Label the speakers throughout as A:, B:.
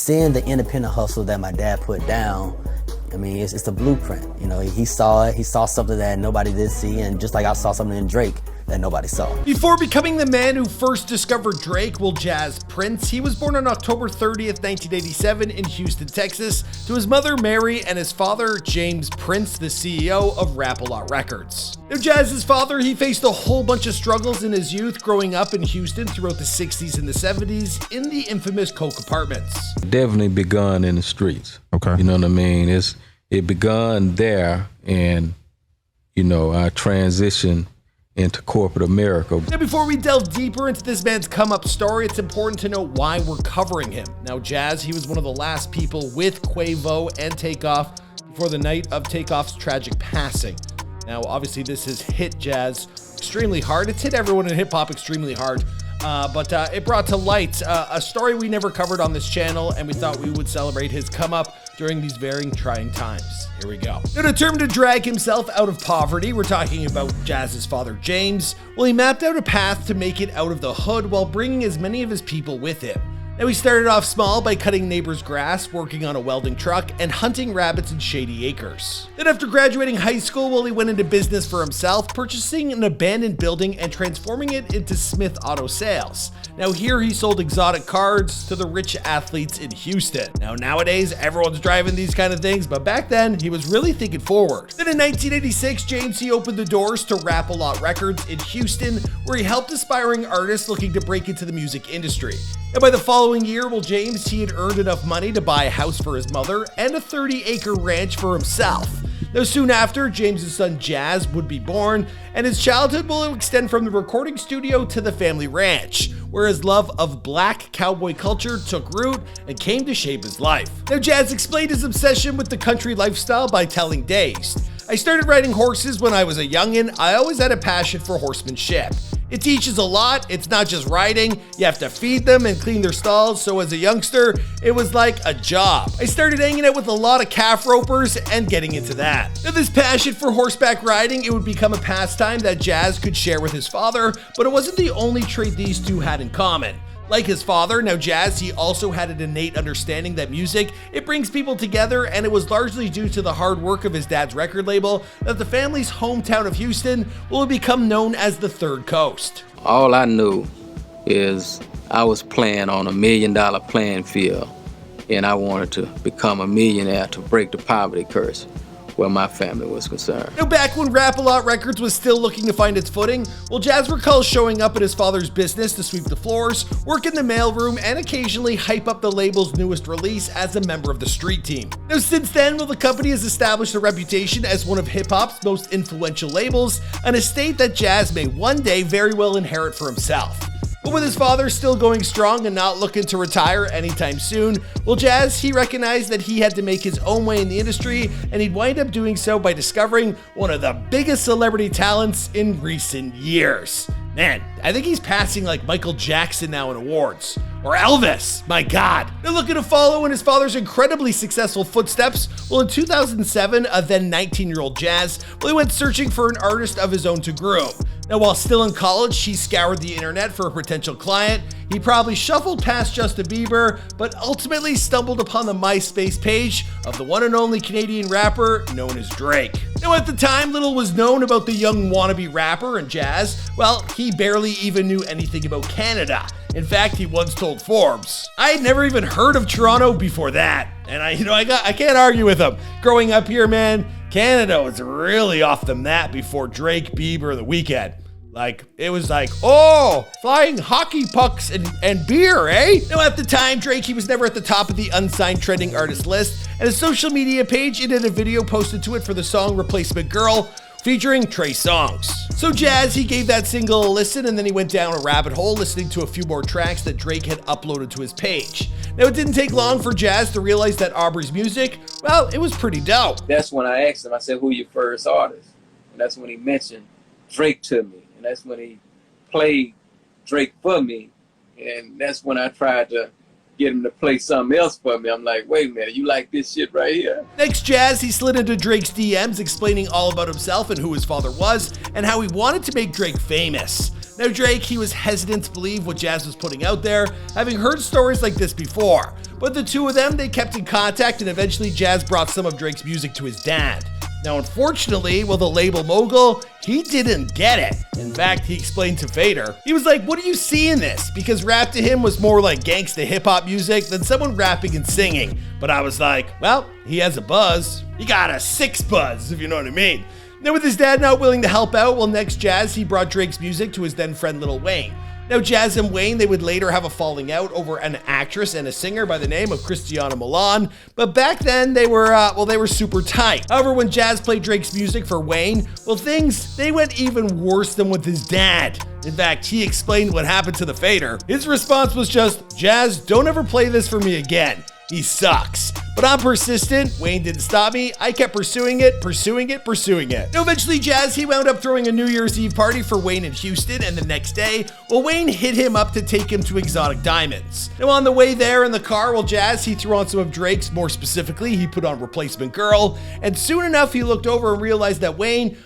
A: seeing the independent hustle that my dad put down, I mean, it's the blueprint. You know, he saw it. He saw something that nobody did see, and just like I saw something in Drake that nobody saw.
B: Before becoming the man who first discovered Drake, Jas Prince, he was born on October 30th, 1987 in Houston, Texas, to his mother Mary and his father James Prince, the CEO of Rap-A-Lot Records. Now, Jas's father, he faced a whole bunch of struggles in his youth growing up in Houston throughout the 60s and the 70s in the infamous Coke apartments.
C: Definitely begun in the streets.
D: Okay.
C: You know what I mean? It begun there, and, you know, I transitioned into corporate America.
B: Now, before we delve deeper into this man's come-up story, it's important to know why we're covering him. Now, Jas, he was one of the last people with Quavo and Takeoff before the night of Takeoff's tragic passing. Now, obviously, this has hit Jas extremely hard. It's hit everyone in hip-hop extremely hard. But it brought to light a story we never covered on this channel, and we thought we would celebrate his come-up during these very trying times. Here we go. Now, determined to drag himself out of poverty, we're talking about Jas's father, James. Well, he mapped out a path to make it out of the hood while bringing as many of his people with him. Now, he started off small by cutting neighbors' grass, working on a welding truck, and hunting rabbits in shady acres. Then after graduating high school, well, he went into business for himself, purchasing an abandoned building and transforming it into Smith Auto Sales. Now, here he sold exotic cars to the rich athletes in Houston. Now, nowadays, everyone's driving these kind of things, but back then, he was really thinking forward. Then in 1986, James, he opened the doors to Rap-A-Lot Records in Houston, where he helped aspiring artists looking to break into the music industry. And by the following year, well, James, he had earned enough money to buy a house for his mother and a 30-acre ranch for himself. Now, soon after, James's son Jas would be born, and his childhood will extend from the recording studio to the family ranch, where his love of black cowboy culture took root and came to shape his life. Now, Jas explained his obsession with the country lifestyle by telling Dazed, "I started riding horses when I was a youngin'. I always had a passion for horsemanship. It teaches a lot. It's not just riding. You have to feed them and clean their stalls. So as a youngster, it was like a job. I started hanging out with a lot of calf ropers and getting into that." Now, this passion for horseback riding, it would become a pastime that Jas could share with his father, but it wasn't the only trait these two had in common. Like his father, now Jas, he also had an innate understanding that music, it brings people together, and it was largely due to the hard work of his dad's record label that the family's hometown of Houston will become known as the Third Coast.
C: All I knew is I was playing on $1 million playing field, and I wanted to become a millionaire to break the poverty curse where my family was concerned.
B: Now, back when Rap-A-Lot Records was still looking to find its footing, well, Jas recalls showing up at his father's business to sweep the floors, work in the mailroom, and occasionally hype up the label's newest release as a member of the street team. Now, since then, well, the company has established a reputation as one of hip-hop's most influential labels, an estate that Jas may one day very well inherit for himself. But with his father still going strong and not looking to retire anytime soon, well, Jas, he recognized that he had to make his own way in the industry, and he'd wind up doing so by discovering one of the biggest celebrity talents in recent years. Man, I think he's passing like Michael Jackson now in awards. Or Elvis, my God. Now, looking to follow in his father's incredibly successful footsteps, well, in 2007, a then 19-year-old Jas, well, he went searching for an artist of his own to groom. Now, while still in college, he scoured the internet for a potential client. He probably shuffled past Justin Bieber, but ultimately stumbled upon the MySpace page of the one and only Canadian rapper known as Drake. Now, at the time, little was known about the young wannabe rapper, and Jas, well, he barely even knew anything about Canada. In fact, he once told Forbes, "I had never even heard of Toronto before that." And I can't argue with him. Growing up here, man, Canada was really off the map before Drake, Bieber, The Weeknd. Like, it was like, oh, flying hockey pucks and beer, eh? Now, at the time, Drake, he was never at the top of the unsigned trending artist list, and his social media page, it had a video posted to it for the song Replacement Girl, featuring Trey Songz. So Jas, he gave that single a listen, and then he went down a rabbit hole listening to a few more tracks that Drake had uploaded to his page. Now, it didn't take long for Jas to realize that Aubrey's music, well, it was pretty dope.
E: That's when I asked him, I said, "Who your first artist?" And that's when he mentioned Drake to me. And that's when he played Drake for me. And that's when I tried to get him to play something else for me. I'm like, wait a minute, you like this shit right here?
B: Next, Jas, he slid into Drake's DMs explaining all about himself and who his father was and how he wanted to make Drake famous. Now Drake, he was hesitant to believe what Jas was putting out there, having heard stories like this before. But the two of them, they kept in contact, and eventually Jas brought some of Drake's music to his dad. Now, unfortunately, the label mogul, he didn't get it. In fact, he explained to Fader, he was like, "What do you see in this?" Because rap to him was more like gangsta hip-hop music than someone rapping and singing. But I was like, well, he has a buzz. He got a 6 buzz, if you know what I mean. Now, with his dad not willing to help out, next Jas, he brought Drake's music to his then friend Lil Wayne. Now, Jas and Wayne, they would later have a falling out over an actress and a singer by the name of Christiana Milan, but back then they were super tight. However, when Jas played Drake's music for Wayne, things, they went even worse than with his dad. In fact, he explained what happened to the Fader. His response was just, "Jas, don't ever play this for me again. He sucks." But I'm persistent. Wayne didn't stop me. I kept pursuing it. Now, eventually, Jas, he wound up throwing a New Year's Eve party for Wayne in Houston, and the next day, Wayne hit him up to take him to Exotic Diamonds. Now, on the way there in the car, Jas, he threw on some of Drake's, more specifically, he put on Replacement Girl, and soon enough, he looked over and realized that Wayne,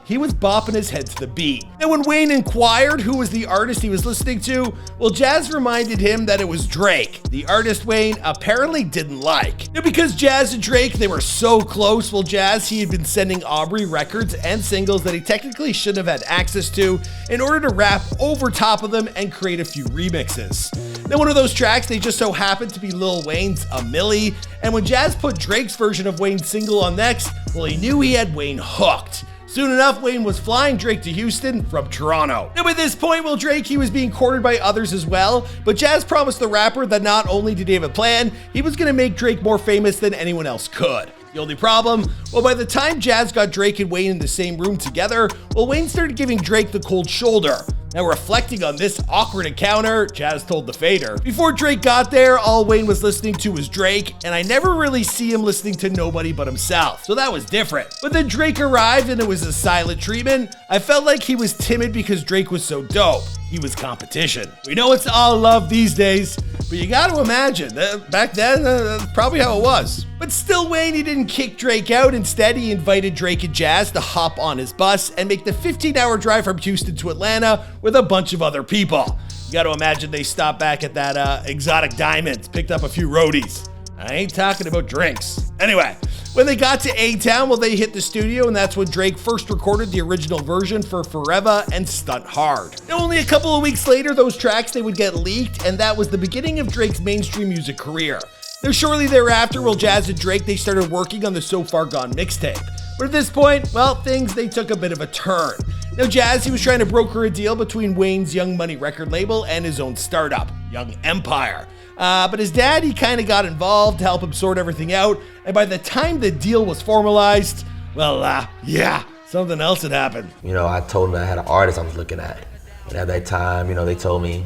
B: he was bopping his head to the beat. Now, when Wayne inquired who was the artist he was listening to, Jas reminded him that it was Drake, the artist Wayne apparently didn't like. Now, because Jas and Drake, they were so close, Jas, he had been sending Aubrey records and singles that he technically shouldn't have had access to in order to rap over top of them and create a few remixes. Now, one of those tracks, they just so happened to be Lil Wayne's A Milli, and when Jas put Drake's version of Wayne's single on next, he knew he had Wayne hooked. Soon enough, Wayne was flying Drake to Houston from Toronto. Now, at this point, Drake, he was being courted by others as well, but Jas promised the rapper that not only did he have a plan, he was going to make Drake more famous than anyone else could. The only problem? By the time Jas got Drake and Wayne in the same room together, Wayne started giving Drake the cold shoulder. Now, reflecting on this awkward encounter, Jas told the Fader, "Before Drake got there, all Wayne was listening to was Drake, and I never really see him listening to nobody but himself, so that was different. But then Drake arrived and it was a silent treatment. I felt like he was timid because Drake was so dope. He was competition." We know it's all love these days, but you gotta imagine, back then, that's probably how it was. But still, Wayne, he didn't kick Drake out. Instead, he invited Drake and Jas to hop on his bus and make the 15-hour drive from Houston to Atlanta with a bunch of other people. You gotta imagine they stopped back at that Exotic Diamonds, picked up a few roadies. I ain't talking about drinks. Anyway, when they got to A-Town, they hit the studio, and that's when Drake first recorded the original version for Forever and Stunt Hard. Now, only a couple of weeks later, those tracks, they would get leaked, and that was the beginning of Drake's mainstream music career. Now, shortly thereafter, Jas and Drake, they started working on the So Far Gone mixtape. But at this point, things, they took a bit of a turn. Now, Jas, he was trying to broker a deal between Wayne's Young Money record label and his own startup, Young Empire. But his dad, he kind of got involved to help him sort everything out, and by the time the deal was formalized, something else had happened.
D: I told him I had an artist I was looking at, and at that time, they told me,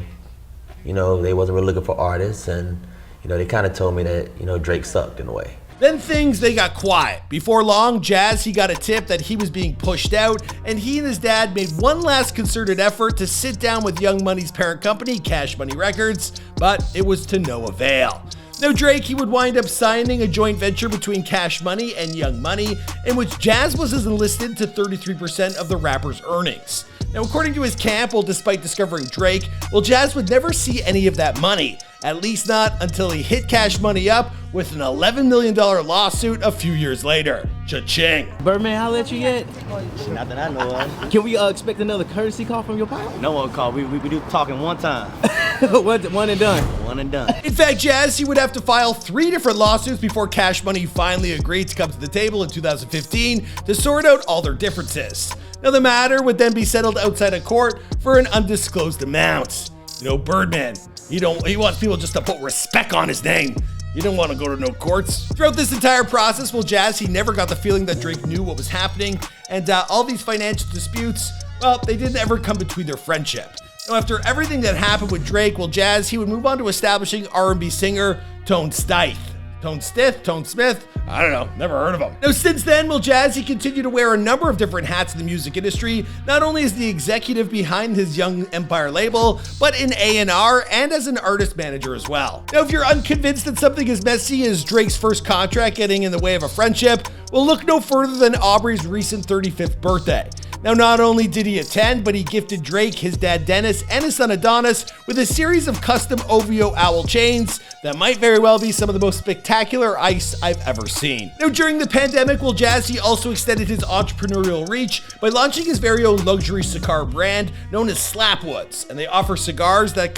D: they wasn't really looking for artists, and they kind of told me that, Drake sucked in a way.
B: Then things, they got quiet. Before long, Jas, he got a tip that he was being pushed out, and he and his dad made one last concerted effort to sit down with Young Money's parent company, Cash Money Records, but it was to no avail. Now, Drake, he would wind up signing a joint venture between Cash Money and Young Money, in which Jas was enlisted to 33% of the rapper's earnings. Now, according to his camp, despite discovering Drake, Jas would never see any of that money, at least not until he hit Cash Money up with an $11 million lawsuit a few years later. Cha-ching.
F: Birdman, holla at you yet?
G: Not that I know of.
F: Can we expect another courtesy call from your power?
G: No one called. We do talking one time.
F: One and done.
G: One and done.
B: In fact, Jas, he would have to file 3 different lawsuits before Cash Money finally agreed to come to the table in 2015 to sort out all their differences. Now, the matter would then be settled outside of court for an undisclosed amount. Birdman, he wants people just to put respect on his name. You don't want to go to no courts. Throughout this entire process, Jas, he never got the feeling that Drake knew what was happening, and all these financial disputes, they didn't ever come between their friendship. Now, after everything that happened with Drake, Jas, he would move on to establishing R&B singer Tone Stith. Tone Smith? I don't know, never heard of him. Now, since then, Jas, he continued to wear a number of different hats in the music industry, not only as the executive behind his Young Empire label, but in A&R and as an artist manager as well. Now, if you're unconvinced that something as messy as Drake's first contract getting in the way of a friendship, look no further than Aubrey's recent 35th birthday. Now, not only did he attend, but he gifted Drake, his dad Dennis, and his son Adonis with a series of custom OVO owl chains that might very well be some of the most spectacular ice I've ever seen. Now, during the pandemic, Will Jazzy also extended his entrepreneurial reach by launching his very own luxury cigar brand known as Slapwoods, and they offer cigars that,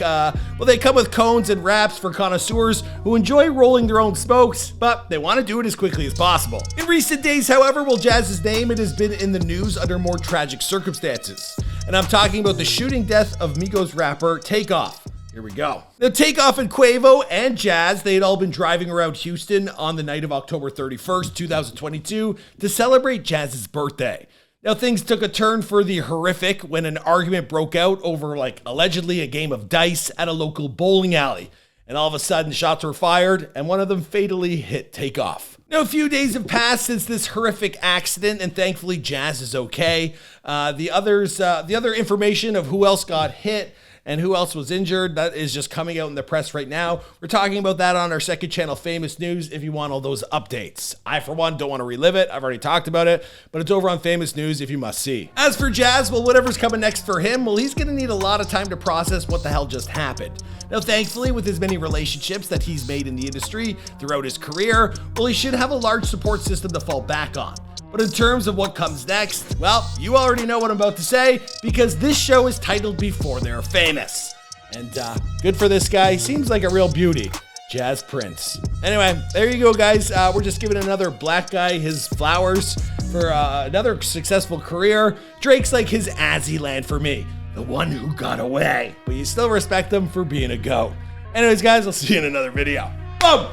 B: they come with cones and wraps for connoisseurs who enjoy rolling their own smokes, but they want to do it as quickly as possible. In recent days, however, Will Jazz's name has been in the news under more tragic circumstances, and I'm talking about the shooting death of Migos rapper Takeoff. Here we go. Now, Takeoff and Quavo and Jas, they had all been driving around Houston on the night of October 31st, 2022 to celebrate Jazz's birthday. Now, things took a turn for the horrific when an argument broke out over, allegedly a game of dice at a local bowling alley. And all of a sudden, shots were fired, and one of them fatally hit Takeoff. Now, a few days have passed since this horrific accident, and thankfully, Jas is okay. The other information of who else got hit and who else was injured, that is just coming out in the press right now. We're talking about that on our second channel, Famous News, if you want all those updates. I, for one, don't want to relive it. I've already talked about it, but it's over on Famous News if you must see. As for Jas, well, whatever's coming next for him, well, he's going to need a lot of time to process what the hell just happened. Now, thankfully, with his many relationships that he's made in the industry throughout his career, well, he should have a large support system to fall back on. But in terms of what comes next, well, you already know what I'm about to say because this show is titled Before They're Famous. And good for this guy. Seems like a real beauty. Jas Prince. Anyway, there you go, guys. We're just giving another black guy his flowers for another successful career. Drake's like his Azzy-land for me. The one who got away. But you still respect him for being a GOAT. Anyways, guys, I'll see you in another video. Boom!